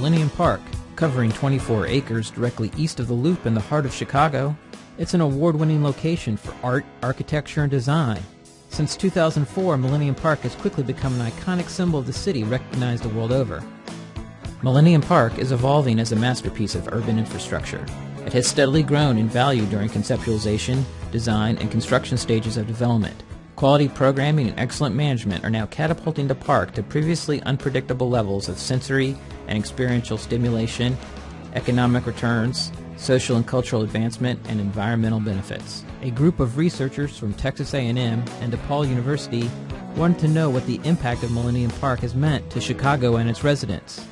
Millennium Park, covering 24 acres directly east of the Loop in the heart of Chicago. It's an award-winning location for art, architecture, and design. Since 2004, Millennium Park has quickly become an iconic symbol of the city recognized the world over. Millennium Park is evolving as a masterpiece of urban infrastructure. It has steadily grown in value during conceptualization, design, and construction stages of development. Quality programming and excellent management are now catapulting the park to previously unpredictable levels of sensory and experiential stimulation, economic returns, social and cultural advancement, and environmental benefits. A group of researchers from Texas A&M and DePaul University wanted to know what the impact of Millennium Park has meant to Chicago and its residents.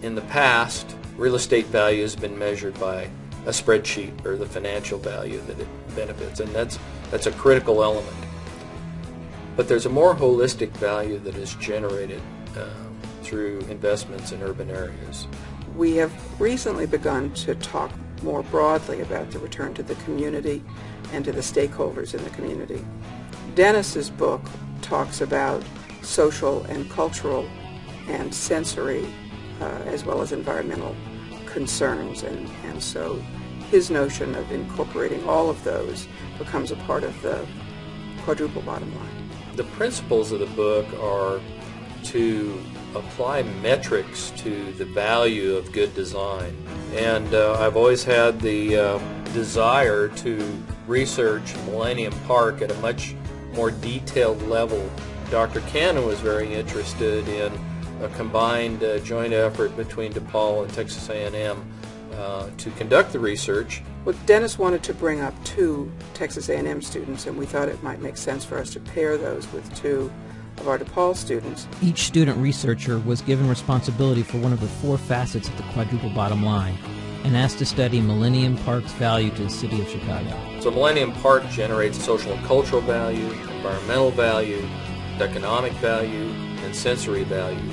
In the past, real estate value has been measured by a spreadsheet or the financial value that it benefits, and that's a critical element. But there's a more holistic value that is generated through investments in urban areas. We have recently begun to talk more broadly about the return to the community and to the stakeholders in the community. Dennis's book talks about social and cultural and sensory as well as environmental concerns, and so his notion of incorporating all of those becomes a part of the quadruple bottom line. The principles of the book are to apply metrics to the value of good design, and I've always had the desire to research Millennium Park at a much more detailed level. Dr. Cannon was very interested in a combined joint effort between DePaul and Texas A&M to conduct the research. Well, Dennis wanted to bring up two Texas A&M students, and we thought it might make sense for us to pair those with two of our DePaul students. Each student researcher was given responsibility for one of the four facets of the quadruple bottom line and asked to study Millennium Park's value to the city of Chicago. So Millennium Park generates social and cultural value, environmental value, economic value, and sensory value.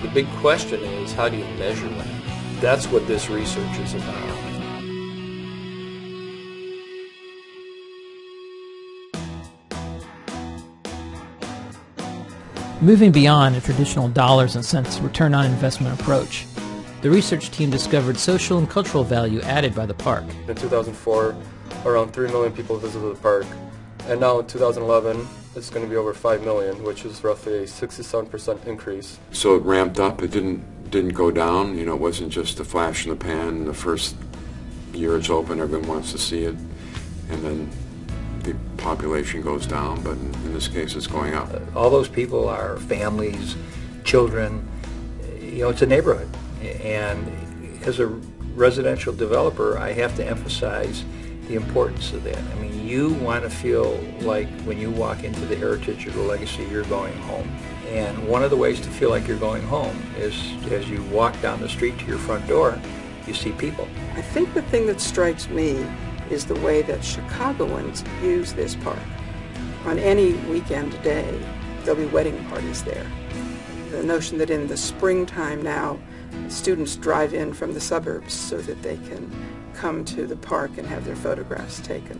The big question is, how do you measure that? That's what this research is about. Moving beyond a traditional dollars and cents return on investment approach, the research team discovered social and cultural value added by the park. In 2004, around 3 million people visited the park, and now in 2011, it's going to be over 5 million, which is roughly a 67% increase. So it ramped up. It didn't go down. You know, it wasn't just a flash in the pan. The first year it's open, everyone wants to see it, and then the population goes down, but in this case it's going up. All those people are families, children. You know, it's a neighborhood, and as a residential developer, I have to emphasize the importance of that. I mean, you want to feel like when you walk into the heritage or the legacy, you're going home. And one of the ways to feel like you're going home is as you walk down the street to your front door, you see people. I think the thing that strikes me is the way that Chicagoans use this park. On any weekend day, there'll be wedding parties there. The notion that in the springtime now, students drive in from the suburbs so that they can come to the park and have their photographs taken.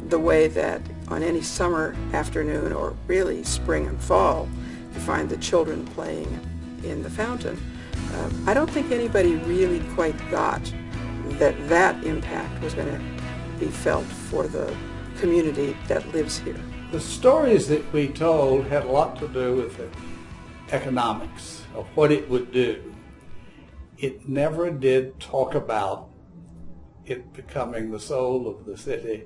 The way that on any summer afternoon, or really spring and fall, you find the children playing in the fountain. I don't think anybody really quite got that that impact was going to be felt for the community that lives here. The stories that we told had a lot to do with the economics of what it would do. It never did talk about it becoming the soul of the city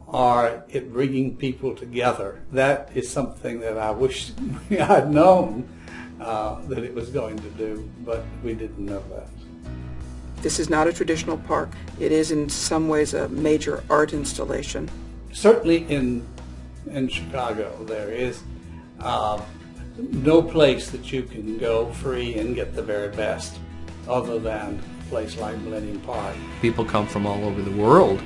or it bringing people together. That is something that I wish I'd known that it was going to do, but we didn't know that. This is not a traditional park. It is in some ways a major art installation. Certainly in Chicago there is no place that you can go free and get the very best other than a place like Millennium Park. People come from all over the world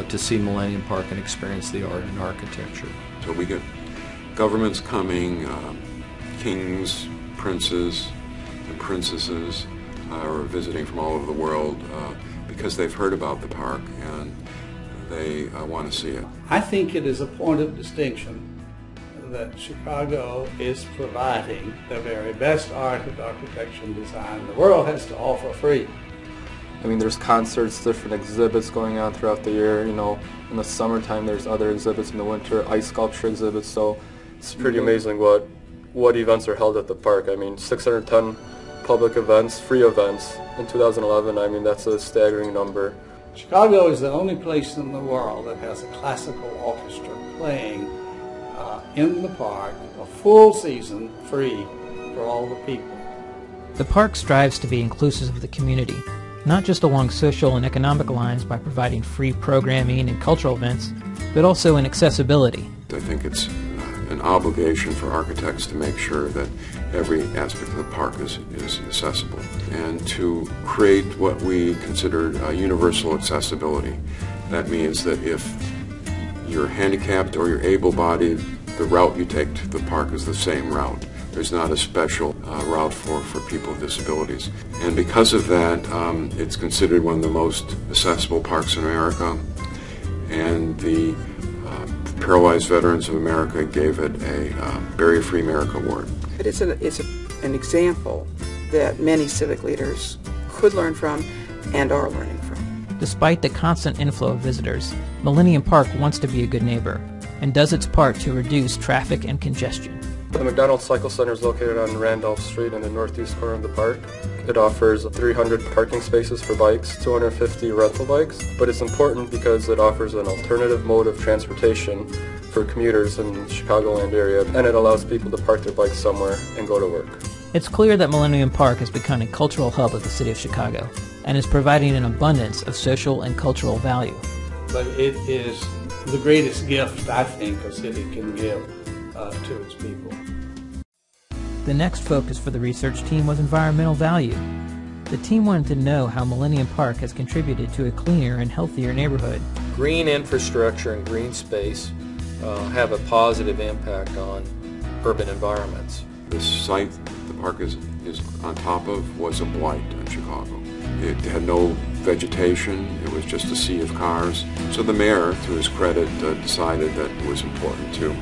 to see Millennium Park and experience the art and architecture. So we get governments coming, kings, princes, and princesses are visiting from all over the world because they've heard about the park and they want to see it. I think it is a point of distinction that Chicago is providing the very best art and architecture and design the world has to offer free. I mean, there's concerts, different exhibits going on throughout the year. You know, in the summertime, there's other exhibits. In the winter, ice sculpture exhibits. So it's pretty amazing what events are held at the park. I mean, 610 public events, free events in 2011. I mean, that's a staggering number. Chicago is the only place in the world that has a classical orchestra playing in the park a full season free for all the people. The park strives to be inclusive of the community, not just along social and economic lines by providing free programming and cultural events, but also in accessibility. I think it's an obligation for architects to make sure that every aspect of the park is accessible, and to create what we consider universal accessibility. That means that if you're handicapped or you're able-bodied, the route you take to the park is the same route. There's not a special route for people with disabilities. And because of that, it's considered one of the most accessible parks in America, and the Paralyzed Veterans of America gave it a Barrier-Free America Award. It's an example that many civic leaders could learn from and are learning from. Despite the constant inflow of visitors, Millennium Park wants to be a good neighbor and does its part to reduce traffic and congestion. The McDonald Cycle Center is located on Randolph Street in the northeast corner of the park. It offers 300 parking spaces for bikes, 250 rental bikes, but it's important because it offers an alternative mode of transportation for commuters in the Chicagoland area, and it allows people to park their bikes somewhere and go to work. It's clear that Millennium Park has become a cultural hub of the city of Chicago and is providing an abundance of social and cultural value. But it is the greatest gift, I think, a city can give to its people. The next focus for the research team was environmental value. The team wanted to know how Millennium Park has contributed to a cleaner and healthier neighborhood. Green infrastructure and green space have a positive impact on urban environments. This site the park is on top of was a blight on Chicago. It had no vegetation, it was just a sea of cars. So the mayor, to his credit, decided that it was important to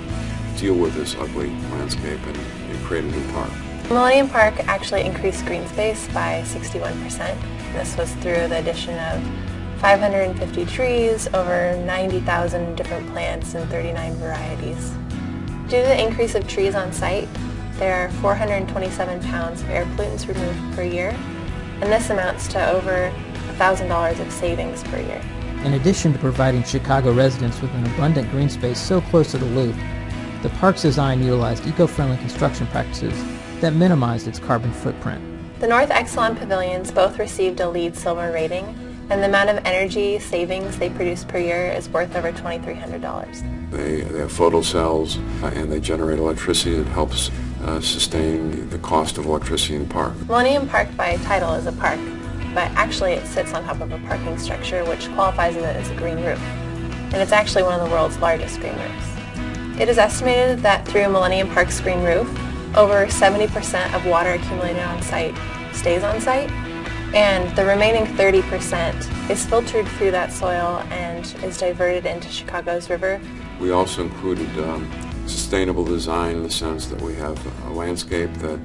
deal with this ugly landscape and create a new park. Millennium Park actually increased green space by 61%. This was through the addition of 550 trees, over 90,000 different plants, and 39 varieties. Due to the increase of trees on site, there are 427 pounds of air pollutants removed per year, and this amounts to over $1,000 of savings per year. In addition to providing Chicago residents with an abundant green space so close to the loop, the park's design utilized eco-friendly construction practices that minimized its carbon footprint. The North Exelon pavilions both received a LEED Silver rating, and the amount of energy savings they produce per year is worth over $2,300. They have photocells and they generate electricity that helps sustain the cost of electricity in the park. Millennium Park by title is a park, but actually it sits on top of a parking structure which qualifies it as a green roof, and it's actually one of the world's largest green roofs. It is estimated that through Millennium Park's green roof, over 70% of water accumulated on site stays on site, and the remaining 30% is filtered through that soil and is diverted into Chicago's river. We also included sustainable design in the sense that we have a landscape that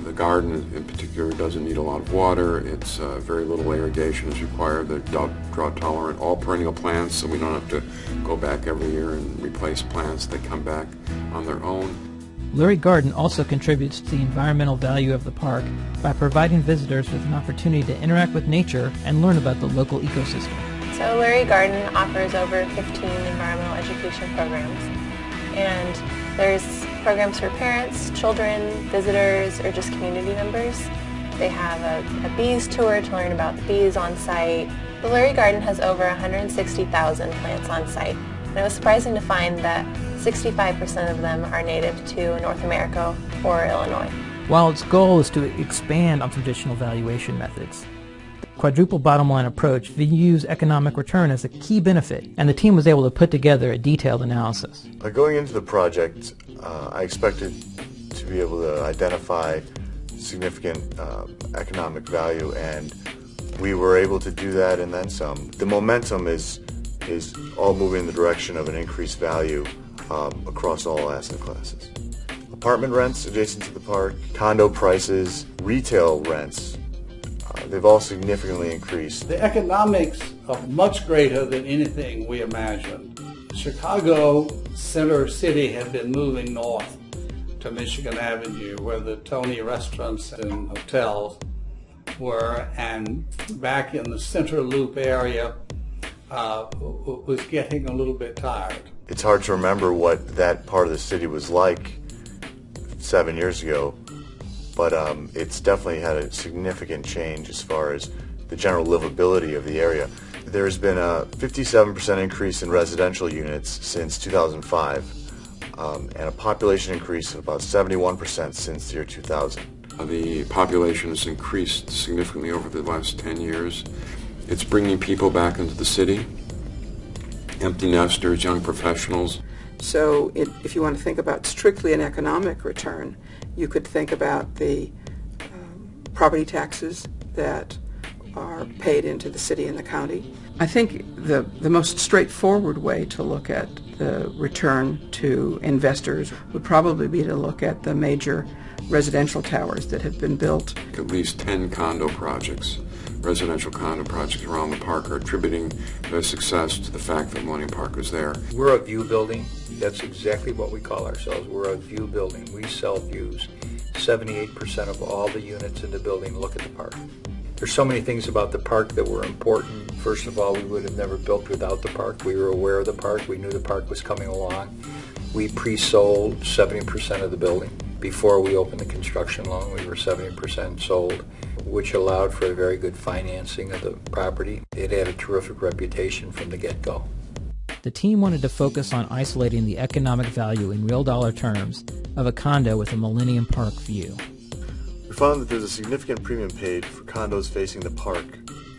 the garden in particular doesn't need a lot of water. It's very little irrigation is required. They're drought tolerant, all perennial plants, so we don't have to go back every year and replace plants. They come back on their own. Lurie Garden also contributes to the environmental value of the park by providing visitors with an opportunity to interact with nature and learn about the local ecosystem. So Lurie Garden offers over 15 environmental education programs, and there's programs for parents, children, visitors, or just community members. They have a bees tour to learn about the bees on site. The Lurie Garden has over 160,000 plants on site, and it was surprising to find that 65% of them are native to North America or Illinois. While its goal is to expand on traditional valuation methods, the quadruple bottom line approach views economic return as a key benefit, and the team was able to put together a detailed analysis. By going into the project, I expected to be able to identify significant economic value, and we were able to do that and then some. The momentum is all moving in the direction of an increased value across all asset classes. Apartment rents adjacent to the park, condo prices, retail rents, they've all significantly increased. The economics are much greater than anything we imagined. Chicago Center City had been moving north to Michigan Avenue, where the Tony restaurants and hotels were, and back in the Center Loop area was getting a little bit tired. It's hard to remember what that part of the city was like 7 years ago, but it's definitely had a significant change as far as the general livability of the area. There's been a 57% increase in residential units since 2005, and a population increase of about 71% since the year 2000. The population has increased significantly over the last 10 years. It's bringing people back into the city, empty nesters, young professionals. So if you want to think about strictly an economic return, you could think about the property taxes that are paid into the city and the county. I think the most straightforward way to look at the return to investors would probably be to look at the major residential towers that have been built. At least 10 condo projects, residential condo projects around the park, are attributing their success to the fact that Millennium Park is there. We're a view building. That's exactly what we call ourselves. We're a view building. We sell views. 78% of all the units in the building look at the park. There's so many things about the park that were important. First of all, we would have never built without the park. We were aware of the park. We knew the park was coming along. We pre-sold 70% of the building. Before we opened the construction loan, we were 70% sold, which allowed for a very good financing of the property. It had a terrific reputation from the get-go. The team wanted to focus on isolating the economic value in real dollar terms of a condo with a Millennium Park view. We found that there's a significant premium paid for condos facing the park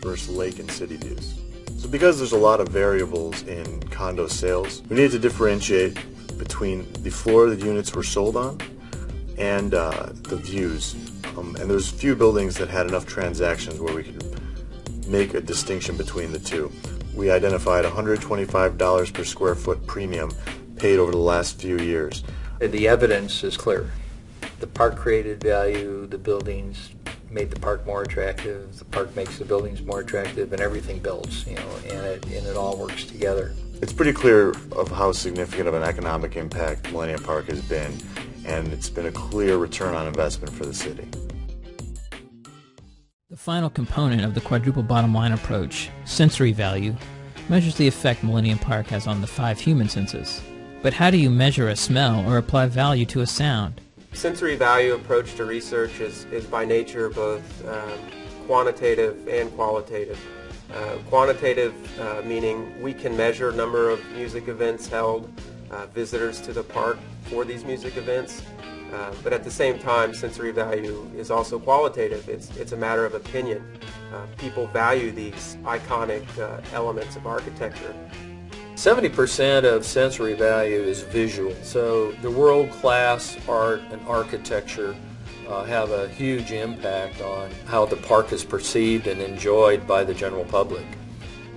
versus lake and city views. So because there's a lot of variables in condo sales, we needed to differentiate between the floor the units were sold on and the views. And there's few buildings that had enough transactions where we could make a distinction between the two. We identified $125 per square foot premium paid over the last few years. The evidence is clear. The park created value, the buildings made the park more attractive, the park makes the buildings more attractive, and everything builds, and it all works together. It's pretty clear of how significant of an economic impact Millennium Park has been, and it's been a clear return on investment for the city. The final component of the quadruple bottom line approach, sensory value, measures the effect Millennium Park has on the 5 human senses. But how do you measure a smell or apply value to a sound? Sensory value approach to research is by nature both quantitative and qualitative. Quantitative meaning we can measure number of music events held, visitors to the park for these music events, but at the same time sensory value is also qualitative. It's a matter of opinion. People value these iconic elements of architecture. 70% of sensory value is visual, so the world-class art and architecture have a huge impact on how the park is perceived and enjoyed by the general public.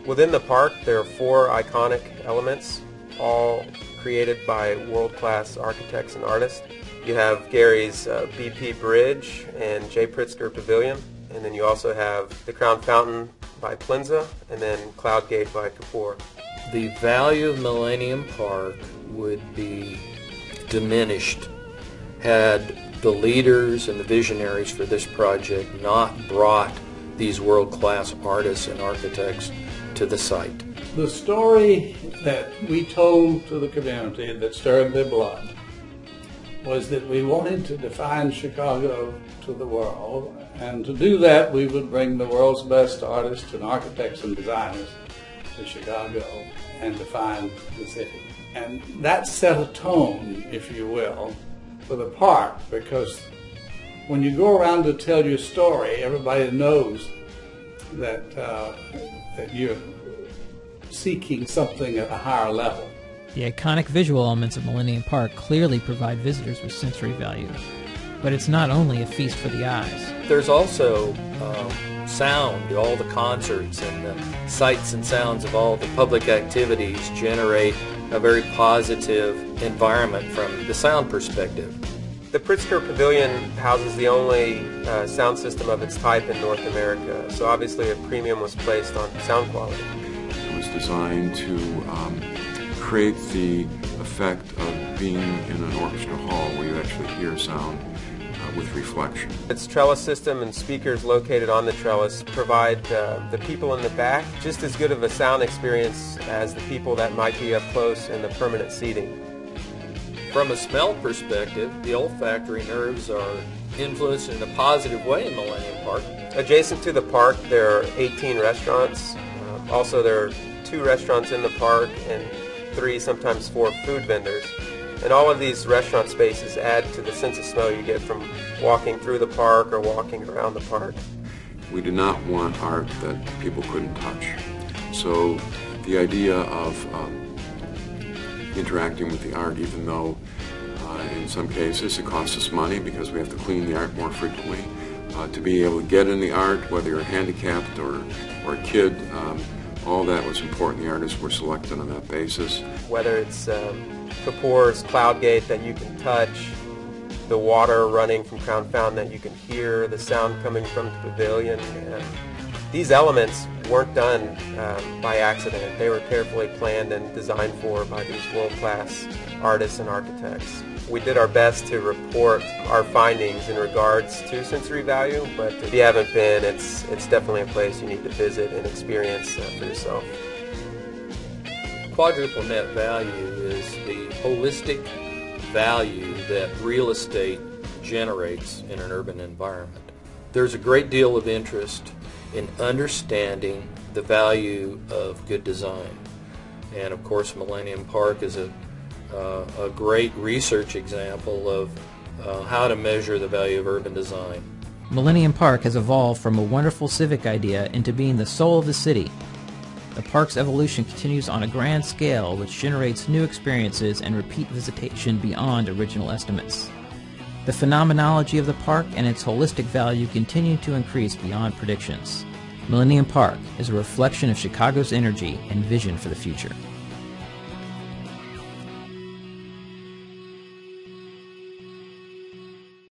Within the park there are 4 iconic elements, all created by world-class architects and artists. You have Gary's BP Bridge and J. Pritzker Pavilion, and then you also have the Crown Fountain by Plinza, and then Cloud Gate by Kapoor. The value of Millennium Park would be diminished had the leaders and the visionaries for this project not brought these world-class artists and architects to the site. The story that we told to the community that stirred their blood was that we wanted to define Chicago to the world, and to do that we would bring the world's best artists and architects and designers to Chicago and define the city. And that set a tone, if you will, for the park, because when you go around to tell your story, everybody knows that that you're seeking something at a higher level. The iconic visual elements of Millennium Park clearly provide visitors with sensory value. But it's not only a feast for the eyes. There's also sound, all the concerts and the sights and sounds of all the public activities generate a very positive environment from the sound perspective. The Pritzker Pavilion houses the only sound system of its type in North America, so obviously a premium was placed on sound quality. It was designed to create the effect of being in an orchestra hall where you actually hear sound with reflection. Its trellis system and speakers located on the trellis provide the people in the back just as good of a sound experience as the people that might be up close in the permanent seating. From a smell perspective, the olfactory nerves are influenced in a positive way in Millennium Park. Adjacent to the park, there are 18 restaurants. Also, there are 2 restaurants in the park and 3, sometimes 4 food vendors. And all of these restaurant spaces add to the sense of smell you get from walking through the park or walking around the park. We did not want art that people couldn't touch. So the idea of interacting with the art, even though in some cases it costs us money because we have to clean the art more frequently, to be able to get in the art, whether you're handicapped or a kid, all that was important. The artists were selected on that basis. Whether it's Kapoor's Cloud Gate that you can touch, the water running from Crown Fountain that you can hear, the sound coming from the pavilion. These elements weren't done by accident. They were carefully planned and designed for by these world-class artists and architects. We did our best to report our findings in regards to sensory value, but if you haven't been, it's definitely a place you need to visit and experience for yourself. Quadruple net value is the holistic value that real estate generates in an urban environment. There's a great deal of interest in understanding the value of good design. And of course, Millennium Park is a great research example of how to measure the value of urban design. Millennium Park has evolved from a wonderful civic idea into being the soul of the city. The park's evolution continues on a grand scale, which generates new experiences and repeat visitation beyond original estimates. The phenomenology of the park and its holistic value continue to increase beyond predictions. Millennium Park is a reflection of Chicago's energy and vision for the future.